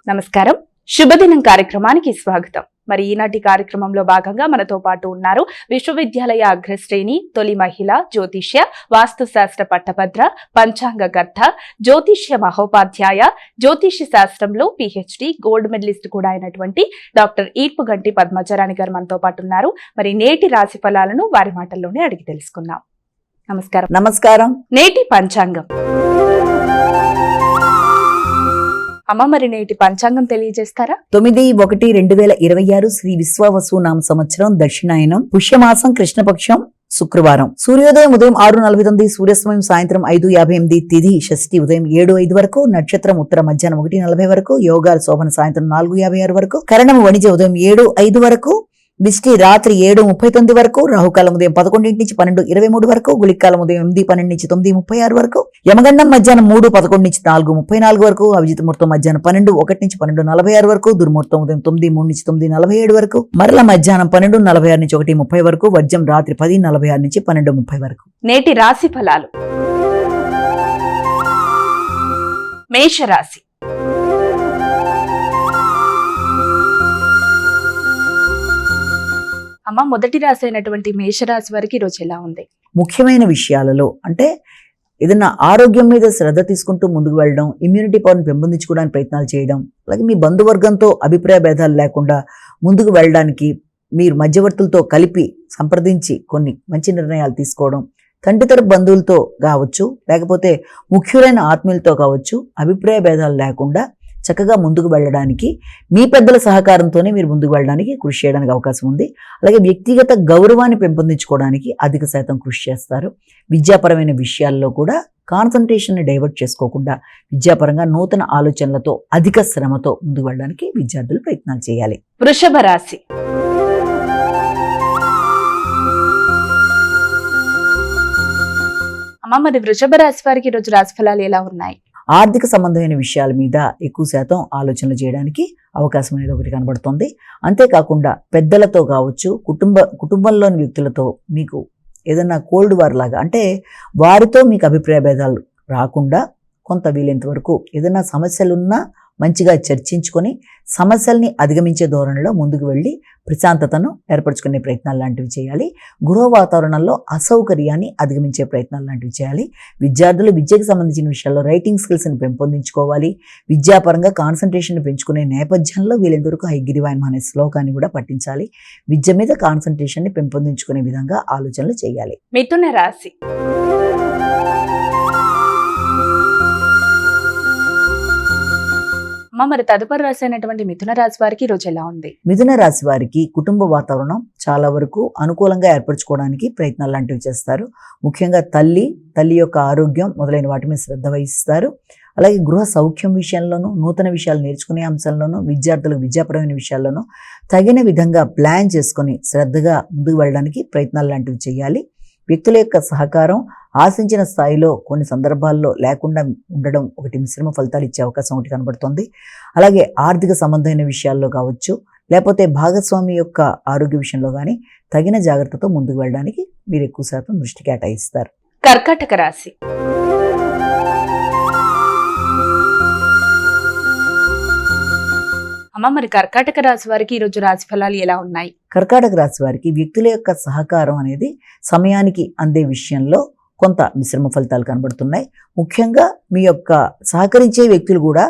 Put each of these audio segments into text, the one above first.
నమస్కారం. శుభదినం కార్యక్రమానికి స్వాగతం. మరి ఈనాటి కార్యక్రమంలో భాగంగా మనతో పాటు ఉన్నారు విశ్వవిద్యాలయ అగ్రశ్రేణి, తొలి మహిళ జ్యోతిష్య, వాస్తుశాస్త్ర పట్టభద్ర, పంచాంగకర్త, జ్యోతిష్య మహోపాధ్యాయ, జ్యోతిష్య శాస్త్రంలో PhD, గోల్డ్ మెడలిస్ట్ కూడా అయినటువంటి డాక్టర్ ఈర్పుగంటి పద్మజరాణి గారు మనతో పాటు ఉన్నారు. మరి నేటి రాశి ఫలాలను వారి మాటల్లోనే అడిగి తెలుసుకుందాం. నమస్కారం. నమస్కారం. నేటి పంచాంగం. అమ్మ, మరి నేటి పంచాంగం తెలియజేస్తారా? 9/1/2026 శ్రీ విశ్వావసు నామ సంవత్సరం, దక్షిణాయనం, పుష్యమాసం, కృష్ణపక్షం, శుక్రవారం. సూర్యోదయం ఉదయం 6:49, సూర్యాస్తమయం సాయంత్రం 5:58, తిథి షష్ఠి ఉదయం 7:05 వరకు, నక్షత్రం ఉత్తర మధ్యాహ్నం 1:40 వరకు, యోగాలు శోభన సాయంత్రం 4:56 వరకు, కరణం వణిజ ఉదయం 7:05 వరకు, విష్టి రాత్రి 7:39 వరకు, రాహుకాలం ఉదయం 11 నుంచి 12:23 వరకు, గుళికాలం ఉదయం 8:12 నుంచి 9:36 వరకు, యమగండం మధ్యాహ్నం 3:11 నుంచి 4:34 వరకు, అభిజిత్ ముహూర్తం మధ్యాహ్నం 12:01 నుంచి 12:46 వరకు, దుర్ముహూర్తం ఉదయం 9:03 నుంచి 9:47 వరకు, మరల మధ్యాహ్నం 12:46 నుంచి 1:30 వరకు, వర్జం రాత్రి 10:46 నుంచి 12:30 వరకు. నేటి రాశి ఫలాలు. మేషరాశి. అమ్మ, మొదటి రాశి అయినటువంటి మేషరాశి వారికి ఈరోజు ఎలా ఉంది? ముఖ్యమైన విషయాలలో అంటే ఏదైనా ఆరోగ్యం మీద శ్రద్ధ తీసుకుంటూ ముందుకు వెళ్ళడం, ఇమ్యూనిటీ పవర్ని పెంపొందించుకోవడానికి ప్రయత్నాలు చేయడం, అలాగే మీ బంధువర్గంతో అభిప్రాయ భేదాలు లేకుండా ముందుకు వెళ్ళడానికి మీరు మధ్యవర్తులతో కలిపి సంప్రదించి కొన్ని మంచి నిర్ణయాలు తీసుకోవడం, తండ్రి తరపు బంధువులతో కావచ్చు, లేకపోతే ముఖ్యులైన ఆత్మీయులతో కావచ్చు, అభిప్రాయ భేదాలు లేకుండా చక్కగా ముందుకు వెళ్ళడానికి మీ పెద్దల సహకారంతోనే మీరు ముందుకు వెళ్ళడానికి కృషి చేయడానికి అవకాశం ఉంది. అలాగే వ్యక్తిగత గౌరవాన్ని పెంపొందించుకోవడానికి అధిక శాతం కృషి చేస్తారు. విద్యాపరమైన విషయాల్లో కూడా కాన్సన్ట్రేషన్ని డైవర్ట్ చేసుకోకుండా విద్యాపరంగా నూతన ఆలోచనలతో అధిక శ్రమతో ముందుకు వెళ్ళడానికి విద్యార్థులు ప్రయత్నాలు చేయాలి. వృషభ రాశి. అమ్మ, మరి వృషభ రాశి వారికి ఈరోజు రాశి ఫలాలు ఎలా ఉన్నాయి? ఆర్థిక సంబంధమైన విషయాల మీద ఎక్కువ శాతం ఆలోచనలు చేయడానికి అవకాశం అనేది ఒకటి కనబడుతుంది. అంతేకాకుండా పెద్దలతో కావచ్చు, కుటుంబంలోని వ్యక్తులతో మీకు ఏదైనా కోల్డ్ వార్ లాగా అంటే వారితో మీకు అభిప్రాయ భేదాలు రాకుండా కొంత వీలైనంత వరకు ఏదైనా సమస్యలున్నా మంచిగా చర్చించుకొని సమస్యల్ని అధిగమించే ధోరణిలో ముందుకు వెళ్ళి ప్రశాంతతను ఏర్పరచుకునే ప్రయత్నాలు లాంటివి చేయాలి. గృహ వాతావరణంలో అసౌకర్యాన్ని అధిగమించే ప్రయత్నాలు లాంటివి చేయాలి. విద్యార్థులు విద్యకు సంబంధించిన విషయాల్లో రైటింగ్ స్కిల్స్ని పెంపొందించుకోవాలి. విద్యాపరంగా కాన్సన్ట్రేషన్ పెంచుకునే నేపథ్యంలో వీలైనంత వరకు హయగ్రీవాయనం అనే శ్లోకాన్ని కూడా పఠించాలి. విద్య మీద కాన్సన్ట్రేషన్ని పెంపొందించుకునే విధంగా ఆలోచనలు చేయాలి. మిథున రాశి. అమ్మ, మరి తదుపరి రాశి అయినటువంటి మిథున రాశి వారికి ఈరోజు ఎలా ఉంది? మిథున రాశి వారికి కుటుంబ వాతావరణం చాలా వరకు అనుకూలంగా ఏర్పరచుకోవడానికి ప్రయత్నాలు లాంటివి చేస్తారు. ముఖ్యంగా తల్లి యొక్క ఆరోగ్యం మొదలైన వాటి మీద శ్రద్ధ వహిస్తారు. అలాగే గృహ సౌఖ్యం విషయంలోనూ, నూతన విషయాలు నేర్చుకునే అంశంలోనూ, విద్యార్థులకు విద్యాపరమైన విషయాల్లోనూ తగిన విధంగా ప్లాన్ చేసుకొని శ్రద్ధగా ముందుకు వెళ్ళడానికి ప్రయత్నాలు లాంటివి చేయాలి. వ్యక్తుల యొక్క సహకారం ఆశించిన స్థాయిలో కొన్ని సందర్భాల్లో లేకుండా ఉండడం ఒకటి మిశ్రమ ఫలితాలు ఇచ్చే అవకాశం ఒకటి కనబడుతుంది. అలాగే ఆర్థిక సంబంధమైన విషయాల్లో కావచ్చు, లేకపోతే భాగస్వామి యొక్క ఆరోగ్య విషయంలో కానీ తగిన జాగ్రత్తతో ముందుకు వెళ్ళడానికి మీరు ఎక్కువ శాతం దృష్టి కేటాయిస్తారు. కర్కాటక రాశి. అమ్మ, మరి కర్కాటక రాశి వారికి ఈరోజు రాశి ఫలాలు ఎలా ఉన్నాయి? కర్కాటక రాశి వారికి వ్యక్తుల యొక్క సహకారం అనేది సమయానికి అందే విషయంలో కొంత మిశ్రమ ఫలితాలు కనబడుతున్నాయి. ముఖ్యంగా మీ యొక్క సహకరించే వ్యక్తులు కూడా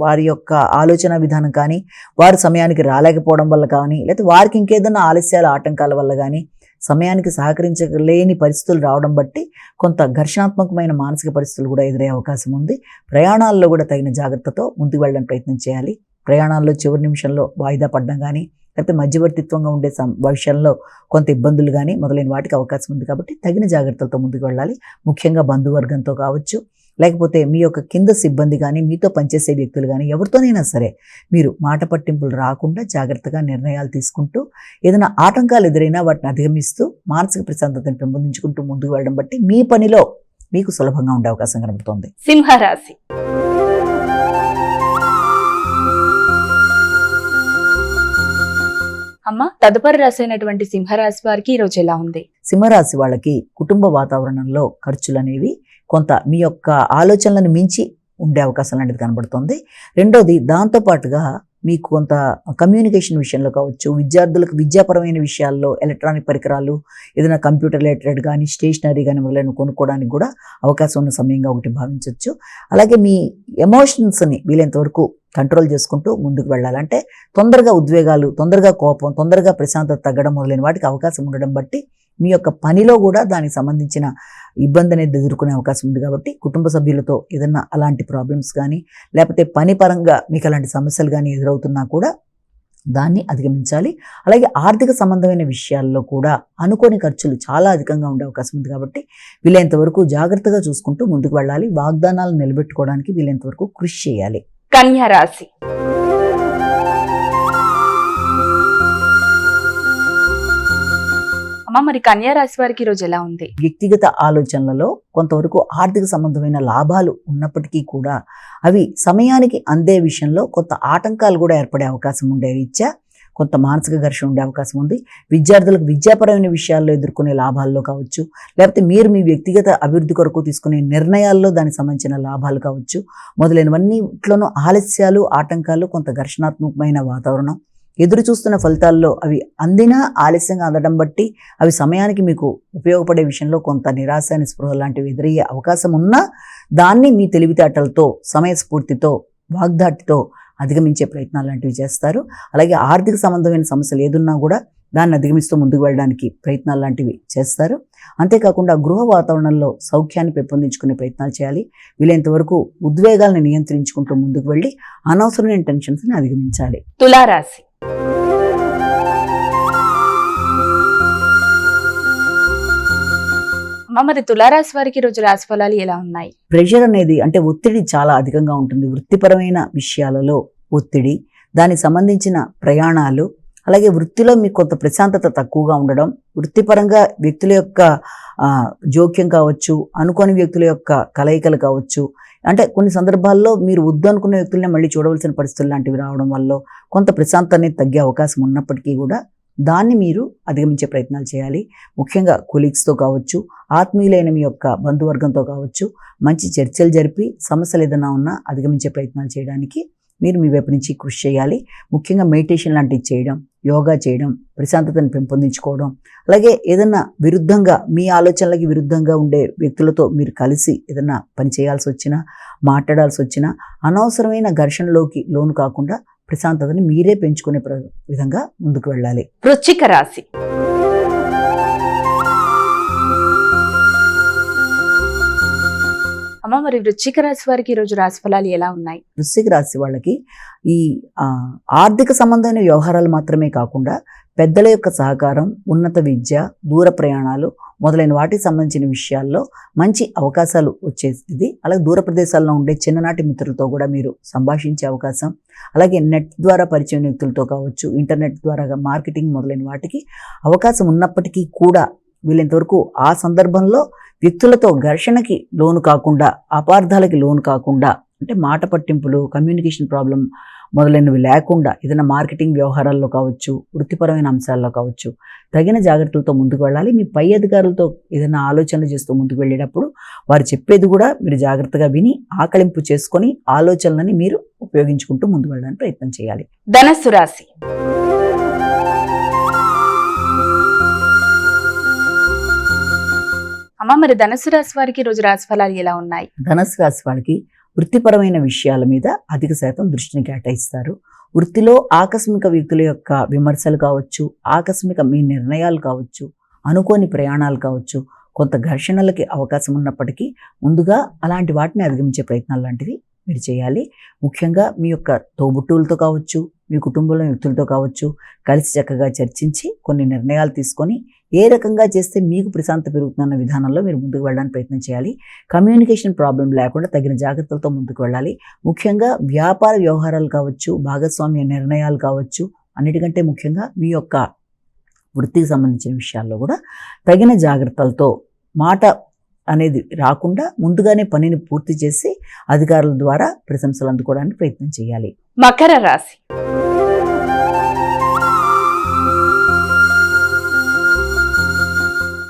వారి యొక్క ఆలోచన విధానం కానీ, వారు సమయానికి రాలేకపోవడం వల్ల కానీ, లేకపోతే వారికి ఇంకేదైనా ఆలస్యాల ఆటంకాల వల్ల కానీ సమయానికి సహకరించలేని పరిస్థితులు రావడం బట్టి కొంత ఘర్షణాత్మకమైన మానసిక పరిస్థితులు కూడా ఎదురయ్యే అవకాశం ఉంది. ప్రయాణాల్లో కూడా తగిన జాగ్రత్తతో ముందుకు వెళ్ళడానికి ప్రయత్నం చేయాలి. ప్రయాణాల్లో చివరి నిమిషంలో వాయిదా పడడం కానీ, లేకపోతే మధ్యవర్తిత్వంగా ఉండే భవిష్యంలో కొంత ఇబ్బందులు కానీ మొదలైన వాటికి అవకాశం ఉంది. కాబట్టి తగిన జాగ్రత్తలతో ముందుకు వెళ్ళాలి. ముఖ్యంగా బంధువర్గంతో కావచ్చు, లేకపోతే మీ యొక్క కింద సిబ్బంది కానీ, మీతో పనిచేసే వ్యక్తులు కానీ ఎవరితోనైనా సరే మీరు మాట పట్టింపులు రాకుండా జాగ్రత్తగా నిర్ణయాలు తీసుకుంటూ ఏదైనా ఆటంకాలు ఎదురైనా వాటిని అధిగమిస్తూ మానసిక ప్రశాంతతను పెంపొందించుకుంటూ ముందుకు వెళ్ళడం బట్టి మీ పనిలో మీకు సులభంగా ఉండే అవకాశం కనబడుతోంది. సింహరాశి. అమ్మ, తదుపరి రాశి అయినటువంటి సింహరాశి వారికి ఈరోజు ఎలా ఉంది? సింహరాశి వాళ్ళకి కుటుంబ వాతావరణంలో ఖర్చులు అనేవి కొంత మీ యొక్క ఆలోచనలను మించి ఉండే అవకాశం లాంటిది కనబడుతుంది. రెండోది, దాంతోపాటుగా మీకు కొంత కమ్యూనికేషన్ విషయంలో కావచ్చు, విద్యార్థులకు విద్యాపరమైన విషయాల్లో ఎలక్ట్రానిక్ పరికరాలు, ఏదైనా కంప్యూటర్ రిలేటెడ్ కానీ స్టేషనరీ కానీ మొదలైన కొనుక్కోవడానికి కూడా అవకాశం ఉన్న సమయంగా ఒకటి భావించవచ్చు. అలాగే మీ ఎమోషన్స్ని వీలైనంత వరకు కంట్రోల్ చేసుకుంటూ ముందుకు వెళ్ళాలంటే తొందరగా ఉద్వేగాలు, తొందరగా కోపం, తొందరగా ప్రశాంతత తగ్గడం మొదలైన వాటికి అవకాశం ఉండడం బట్టి మీ యొక్క పనిలో కూడా దానికి సంబంధించిన ఇబ్బంది అనేది ఎదుర్కొనే అవకాశం ఉంది. కాబట్టి కుటుంబ సభ్యులతో ఏదన్నా అలాంటి ప్రాబ్లమ్స్ కానీ లేకపోతే పని పరంగా మీకు అలాంటి సమస్యలు కానీ ఎదురవుతున్నా కూడా దాన్ని అధిగమించాలి. అలాగే ఆర్థిక సంబంధమైన విషయాల్లో కూడా అనుకోని ఖర్చులు చాలా అధికంగా ఉండే అవకాశం ఉంది. కాబట్టి వీలైనంత వరకు జాగ్రత్తగా చూసుకుంటూ ముందుకు వెళ్ళాలి. వాగ్దానాలు నిలబెట్టుకోవడానికి వీలైనంత వరకు కృషి చేయాలి. కన్యా రాశి. అమ్మ, మరి కన్యా రాశి వారికి ఈ రోజు ఎలా ఉంది? వ్యక్తిగత ఆలోచనలలో కొంతవరకు ఆర్థిక సంబంధమైన లాభాలు ఉన్నప్పటికీ కూడా అవి సమయానికి అందే విషయంలో కొంత ఆటంకాలు కూడా ఏర్పడే అవకాశం ఉండే రీత్యా కొంత మానసిక ఘర్షణ ఉండే అవకాశం ఉంది. విద్యార్థులకు విద్యాపరమైన విషయాల్లో ఎదుర్కొనే లాభాల్లో కావచ్చు, లేకపోతే మీరు మీ వ్యక్తిగత అభివృద్ధి కొరకు తీసుకునే నిర్ణయాల్లో దానికి సంబంధించిన లాభాలు కావచ్చు, మొదలైనవన్నిట్లోనూ ఆలస్యాలు, ఆటంకాలు, కొంత ఘర్షణాత్మకమైన వాతావరణం, ఎదురు చూస్తున్న ఫలితాల్లో అవి అందినా ఆలస్యంగా అందడం బట్టి అవి సమయానికి మీకు ఉపయోగపడే విషయంలో కొంత నిరాశ, నిస్పృహ లాంటివి ఎదురయ్యే అవకాశం ఉన్నా దాన్ని మీ తెలివితేటలతో, సమయస్ఫూర్తితో, వాగ్దాటితో అధిగమించే ప్రయత్నాలు లాంటివి చేస్తారు. అలాగే ఆర్థిక సంబంధమైన సమస్యలు ఏదున్నా కూడా దాన్ని అధిగమిస్తూ ముందుకు వెళ్ళడానికి ప్రయత్నాలు లాంటివి చేస్తారు. అంతేకాకుండా గృహ వాతావరణంలో సౌఖ్యాన్ని పెంపొందించుకునే ప్రయత్నాలు చేయాలి. వీలైనంత వరకు ఉద్వేగాలను నియంత్రించుకుంటూ ముందుకు వెళ్ళి అనవసరమైన టెన్షన్స్ని అధిగమించాలి. తులారాశి. అమ్మ, మరి తులారాశి వారికి ఈ రోజు రాశి ఫలాలు ఎలా ఉన్నాయి? ప్రెషర్ అనేది అంటే ఒత్తిడి చాలా అధికంగా ఉంటుంది. వృత్తిపరమైన విషయాలలో ఒత్తిడి, దానికి సంబంధించిన ప్రయాణాలు, అలాగే వృత్తిలో మీకు కొంత ప్రశాంతత తక్కువగా ఉండడం, వృత్తిపరంగా వ్యక్తుల యొక్క జోక్యం కావచ్చు, అనుకోని వ్యక్తుల యొక్క కలయికలు కావచ్చు, అంటే కొన్ని సందర్భాల్లో మీరు వద్దు అనుకున్న వ్యక్తులనే మళ్ళీ చూడవలసిన పరిస్థితులు లాంటివి రావడం వల్ల కొంత ప్రశాంతత అనేది తగ్గే అవకాశం ఉన్నప్పటికీ కూడా దాన్ని మీరు అధిగమించే ప్రయత్నాలు చేయాలి. ముఖ్యంగా కొలీగ్స్తో కావచ్చు, ఆత్మీయులైన మీ యొక్క బంధువర్గంతో కావచ్చు మంచి చర్చలు జరిపి సమస్యలు ఏదైనా ఉన్నా అధిగమించే ప్రయత్నాలు చేయడానికి మీరు మీ వైపు నుంచి కృషి చేయాలి. ముఖ్యంగా మెడిటేషన్ లాంటివి చేయడం, యోగా చేయడం, ప్రశాంతతను పెంపొందించుకోవడం, అలాగే ఏదన్నా విరుద్ధంగా మీ ఆలోచనలకి విరుద్ధంగా ఉండే వ్యక్తులతో మీరు కలిసి ఏదన్నా పని చేయాల్సి వచ్చినా, మాట్లాడాల్సి వచ్చినా అనవసరమైన ఘర్షణలోకి లోను కాకుండా ప్రశాంతతని మీరే పెంచుకునే విధంగా ముందుకు వెళ్ళాలి. వృశ్చిక రాశి. అమ్మ, మరి వృశ్చిక రాశి వారికి ఈ రోజు రాశి ఫలాలు ఎలా ఉన్నాయి? వృశ్చిక రాశి వాళ్ళకి ఈ ఆర్థిక సంబంధమైన వ్యవహారాలు మాత్రమే కాకుండా పెద్దల యొక్క సహకారం, ఉన్నత విద్య, దూర ప్రయాణాలు మొదలైన వాటికి సంబంధించిన విషయాల్లో మంచి అవకాశాలు వచ్చేది. అలాగే దూర ప్రదేశాల్లో ఉండే చిన్ననాటి మిత్రులతో కూడా మీరు సంభాషించే అవకాశం, అలాగే నెట్ ద్వారా పరిచయం వ్యక్తులతో కావచ్చు, ఇంటర్నెట్ ద్వారా మార్కెటింగ్ మొదలైన వాటికి అవకాశం ఉన్నప్పటికీ కూడా వీళ్ళంతవరకు ఆ సందర్భంలో వ్యక్తులతో ఘర్షణకి లోను కాకుండా, అపార్థాలకి లోను కాకుండా, అంటే మాట పట్టింపులు, కమ్యూనికేషన్ ప్రాబ్లం మొదలైనవి లేకుండా ఏదైనా మార్కెటింగ్ వ్యవహారాల్లో కావచ్చు, వృత్తిపరమైన అంశాల్లో కావచ్చు తగిన జాగ్రత్తలతో ముందుకు వెళ్ళాలి. మీ పై అధికారులతో ఏదైనా ఆలోచనలు చేస్తూ ముందుకు వెళ్ళేటప్పుడు వారు చెప్పేది కూడా మీరు జాగ్రత్తగా విని ఆకలింపు చేసుకొని ఆలోచనలని మీరు ఉపయోగించుకుంటూ ముందుకు వెళ్ళడానికి ప్రయత్నం చేయాలి. ధనస్సు రాశి. అమ్మ, మరి ధనుసు రాశి వారికి రోజు రాశి ఫలాలు ఎలా ఉన్నాయి? ధనుసు రాశి వారికి వృత్తిపరమైన విషయాల మీద అధిక శాతం దృష్టిని కేటాయిస్తారు. వృత్తిలో ఆకస్మిక వ్యక్తుల యొక్క విమర్శలు కావచ్చు, ఆకస్మిక మీ నిర్ణయాలు కావచ్చు, అనుకోని ప్రయాణాలు కావచ్చు, కొంత ఘర్షణలకి అవకాశం ఉన్నప్పటికీ ముందుగా అలాంటి వాటిని అధిగమించే ప్రయత్నాలు లాంటివి మీరు చేయాలి. ముఖ్యంగా మీ యొక్క తోబుట్టువులతో కావచ్చు, మీ కుటుంబంలో వ్యక్తులతో కావచ్చు కలిసి చక్కగా చర్చించి కొన్ని నిర్ణయాలు తీసుకొని ఏ రకంగా చేస్తే మీకు ప్రశాంతత పెరుగుతుందన్న విధానంలో మీరు ముందుకు వెళ్ళడానికి ప్రయత్నం చేయాలి. కమ్యూనికేషన్ ప్రాబ్లం లేకుండా తగిన జాగ్రత్తలతో ముందుకు వెళ్ళాలి. ముఖ్యంగా వ్యాపార వ్యవహారాలు కావచ్చు, భాగస్వామ్య నిర్ణయాలు కావచ్చు, అన్నిటికంటే ముఖ్యంగా మీ యొక్క వృత్తికి సంబంధించిన విషయాల్లో కూడా తగిన జాగ్రత్తలతో మాట అనేది రాకుండా ముందుగానే పనిని పూర్తి చేసి అధికారుల ద్వారా ప్రశంసలు అందుకోవడానికి ప్రయత్నం చేయాలి. మకర రాశి.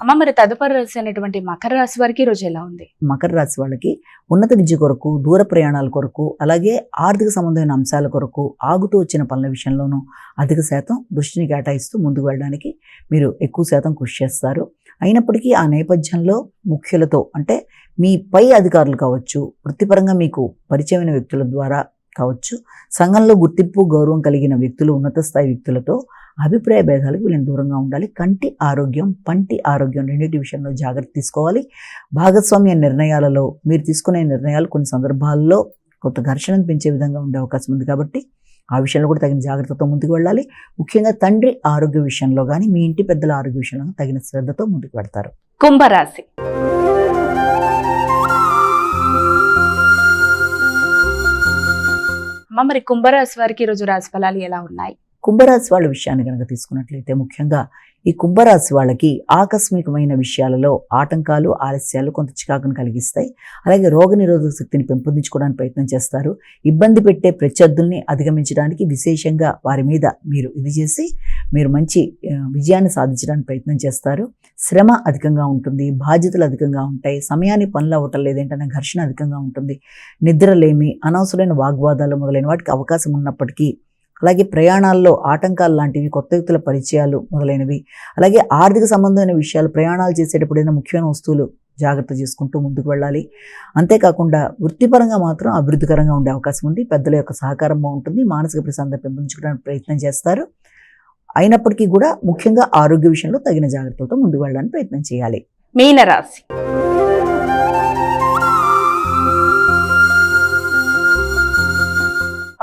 అమ్మ మరి తదుపరి రాశి అయినటువంటి మకర రాశి వారికి ఈ రోజు ఎలా ఉంది? మకర రాశి వాళ్ళకి ఉన్నత విద్య కొరకు, దూర ప్రయాణాల కొరకు, అలాగే ఆర్థిక సంబంధమైన అంశాల కొరకు, ఆగుతూ వచ్చిన పనుల విషయంలోనూ అధిక శాతం దృష్టిని కేటాయిస్తూ ముందుకు వెళ్ళడానికి మీరు ఎక్కువ శాతం కృషి చేస్తారు. అయినప్పటికీ ఆ నేపథ్యంలో ముఖ్యులతో, అంటే మీ పై అధికారులు కావచ్చు, వృత్తిపరంగా మీకు పరిచయమైన వ్యక్తుల ద్వారా కావచ్చు, సంఘంలో గుర్తింపు గౌరవం కలిగిన వ్యక్తులు, ఉన్నత స్థాయి వ్యక్తులతో అభిప్రాయ భేదాలకు వీళ్ళని దూరంగా ఉండాలి. కంటి ఆరోగ్యం, పంటి ఆరోగ్యం రెండింటి విషయంలో జాగ్రత్త తీసుకోవాలి. భాగస్వామ్య నిర్ణయాలలో మీరు తీసుకునే నిర్ణయాలు కొన్ని సందర్భాల్లో కొంత ఘర్షణను పెంచే విధంగా ఉండే అవకాశం ఉంది కాబట్టి ఆ విషయంలో కూడా తగిన జాగ్రత్తతో ముందుకు వెళ్ళాలి. ముఖ్యంగా తండ్రి ఆరోగ్య విషయంలో కానీ, మీ ఇంటి పెద్దల ఆరోగ్య విషయంలో తగిన శ్రద్ధతో ముందుకు వెళ్తారు. కుంభరాశి. అమ్మ మరి కుంభరాశి వారికి ఈ రోజు రాశి ఫలాలు ఎలా ఉన్నాయి? కుంభరాశి వాళ్ళ విషయాన్ని కనుక తీసుకున్నట్లయితే ముఖ్యంగా ఈ కుంభరాశి వాళ్ళకి ఆకస్మికమైన విషయాలలో ఆటంకాలు, ఆలస్యాలు కొంత చికాకును కలిగిస్తాయి. అలాగే రోగనిరోధక శక్తిని పెంపొందించుకోవడానికి ప్రయత్నం చేస్తారు. ఇబ్బంది పెట్టే ప్రత్యర్థుల్ని అధిగమించడానికి విశేషంగా వారి మీద మీరు ఇది చేసి మీరు మంచి విజయాన్ని సాధించడానికి ప్రయత్నం చేస్తారు. శ్రమ అధికంగా ఉంటుంది, బాధ్యతలు అధికంగా ఉంటాయి, సమయానికి పనులు అవ్వటం లేదేంటనే ఘర్షణ అధికంగా ఉంటుంది. నిద్రలేమి, అనవసరమైన వాగ్వాదాలు మొదలైన వాటికి అవకాశం ఉన్నప్పటికీ, అలాగే ప్రయాణాల్లో ఆటంకాలు లాంటివి, కొత్త వ్యక్తుల పరిచయాలు మొదలైనవి, అలాగే ఆర్థిక సంబంధమైన విషయాలు, ప్రయాణాలు చేసేటప్పుడు ఏదైనా ముఖ్యమైన వస్తువులు జాగ్రత్త చేసుకుంటూ ముందుకు వెళ్ళాలి. అంతేకాకుండా వృత్తిపరంగా మాత్రం అభివృద్ధికరంగా ఉండే అవకాశం ఉంది. పెద్దల యొక్క సహకారం బాగుంటుంది. మానసిక ప్రశాంతత పెంపొందించుకోవడానికి ప్రయత్నం చేస్తారు. అయినప్పటికీ కూడా ముఖ్యంగా ఆరోగ్య విషయంలో తగిన జాగ్రత్తలతో ముందుకు వెళ్ళడానికి ప్రయత్నం చేయాలి. మీనరాశి.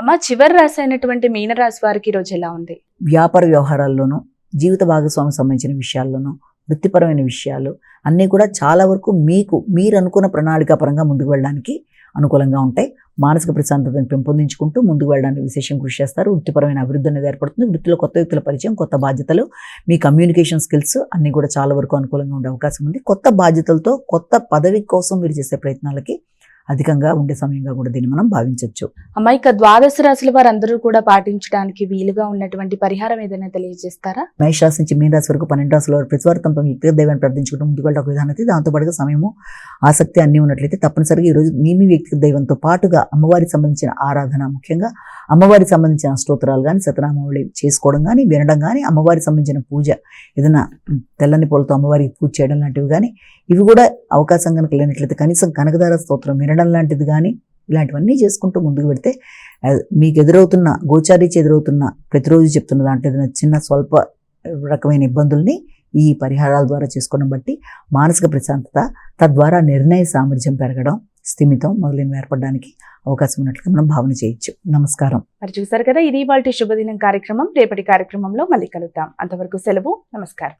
అమ్మ చివరి రాశి అయినటువంటి మీనరాశి వారికి ఈ రోజు ఎలా ఉంది? వ్యాపార వ్యవహారాల్లోనూ, జీవిత భాగస్వామికి సంబంధించిన విషయాల్లోనూ, వృత్తిపరమైన విషయాలు అన్నీ కూడా చాలా వరకు మీరు అనుకున్న ప్రణాళికాపరంగా ముందుకు వెళ్ళడానికి అనుకూలంగా ఉంటాయి. మానసిక ప్రశాంతతను పెంపొందించుకుంటూ ముందుకు వెళ్ళడానికి విశేషం కృషి చేస్తారు. వృత్తిపరమైన అభివృద్ధి అనేది ఏర్పడుతుంది. వృత్తిలో కొత్త వ్యక్తుల పరిచయం, కొత్త బాధ్యతలు, మీ కమ్యూనికేషన్ స్కిల్స్ అన్నీ కూడా చాలా వరకు అనుకూలంగా ఉండే అవకాశం ఉంది. కొత్త బాధ్యతలతో కొత్త పదవి కోసం మీరు చేసే ప్రయత్నాలకి అధికంగా ఉండే సమయంగా కూడా దీన్ని మనం భావించవచ్చు. అమ్మ ఇక ద్వాదశ రాశుల వారందరూ కూడా పాటించడానికి వీలుగా ఉన్నటువంటి పరిహారం ఏదైనా తెలియజేస్తారా? మేష రాశి నుంచి మీన రాశి వరకు 12 రాశుల వారు ప్రతి వారు తమ వ్యక్తిగత దైవాన్ని ప్రార్థించుకుంటూ ముందుకు వెళ్ళడం ఒక విధానం అయితే, దాంతోపాటుగా సమయము, ఆసక్తి అన్నీ ఉన్నట్లయితే తప్పనిసరిగా ఈరోజు మీ వ్యక్తిగత దైవంతో పాటుగా అమ్మవారికి సంబంధించిన ఆరాధన, ముఖ్యంగా అమ్మవారికి సంబంధించిన స్తోత్రాలు కానీ, శతనామావళి చేసుకోవడం కానీ, వినడం కానీ, అమ్మవారికి సంబంధించిన పూజ, ఏదైనా తెల్లని పూలతో అమ్మవారికి పూజ చేయడం లాంటివి కానీ, ఇవి కూడా అవకాశం కనుక లేనట్లయితే కనీసం కనకదార స్తోత్రం వినడం లాంటిది కానీ, ఇలాంటివన్నీ చేసుకుంటూ ముందుకు పెడితే మీకు ఎదురవుతున్న గోచారీచి ఎదురవుతున్న ప్రతిరోజు చెప్తున్న దాంట్లో ఏదైనా చిన్న స్వల్ప రకమైన ఇబ్బందుల్ని ఈ పరిహారాల ద్వారా చేసుకోవడం బట్టి మానసిక ప్రశాంతత, తద్వారా నిర్ణయ సామర్థ్యం పెరగడం, స్థిమితం మొదలైనవి ఏర్పడడానికి అవకాశం ఉన్నట్లుగా మనం భావన చేయొచ్చు. నమస్కారం. మరి చూసారు కదా, ఇది ఇవాల్టి శుభదినం కార్యక్రమం. రేపటి కార్యక్రమంలో మళ్ళీ కలుద్దాం. అంతవరకు సెలవు. నమస్కారం.